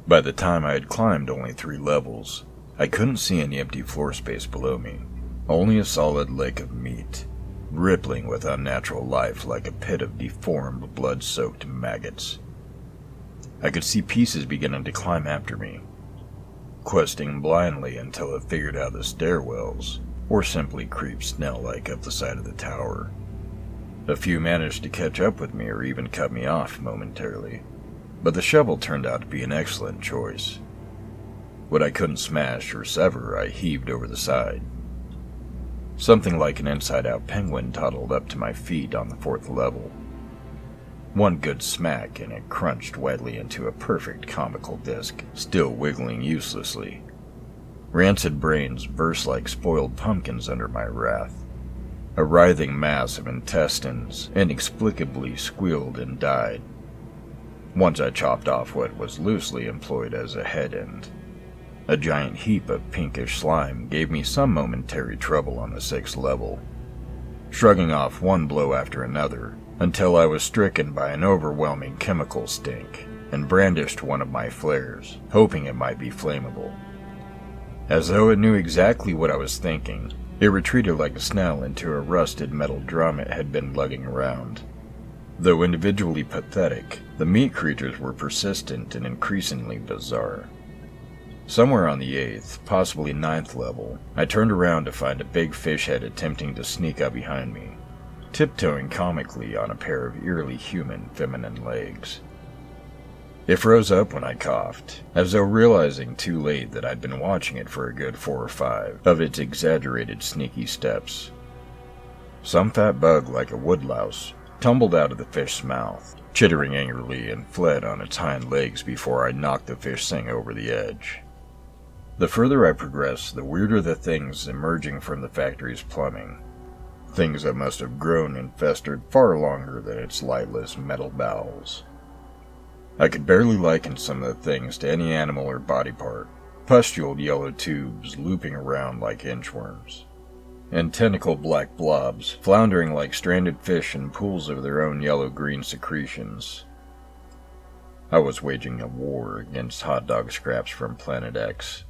By the time I had climbed only 3 levels, I couldn't see any empty floor space below me, only a solid lake of meat, rippling with unnatural life like a pit of deformed, blood-soaked maggots. I could see pieces beginning to climb after me, questing blindly until it figured out the stairwells, or simply creeped snail-like up the side of the tower. A few managed to catch up with me or even cut me off momentarily, but the shovel turned out to be an excellent choice. What I couldn't smash or sever, I heaved over the side. Something like an inside-out penguin toddled up to my feet on the 4th level. One good smack and it crunched wetly into a perfect comical disc, still wiggling uselessly. Rancid brains burst like spoiled pumpkins under my wrath. A writhing mass of intestines inexplicably squealed and died. Once I chopped off what was loosely employed as a head end. A giant heap of pinkish slime gave me some momentary trouble on the 6th level, shrugging off one blow after another, until I was stricken by an overwhelming chemical stink and brandished one of my flares, hoping it might be flammable. As though it knew exactly what I was thinking, it retreated like a snail into a rusted metal drum it had been lugging around. Though individually pathetic, the meat creatures were persistent and increasingly bizarre. Somewhere on the 8th, possibly 9th level, I turned around to find a big fish head attempting to sneak up behind me, tiptoeing comically on a pair of eerily human feminine legs. It froze up when I coughed, as though realizing too late that I'd been watching it for a good 4 or 5 of its exaggerated sneaky steps. Some fat bug like a woodlouse tumbled out of the fish's mouth, chittering angrily, and fled on its hind legs before I knocked the fish thing over the edge. The further I progressed, the weirder the things emerging from the factory's plumbing. Things that must have grown and festered far longer than its lightless metal bowels. I could barely liken some of the things to any animal or body part. Pustuled yellow tubes looping around like inchworms, and tentacled black blobs floundering like stranded fish in pools of their own yellow-green secretions. I was waging a war against hot dog scraps from Planet X.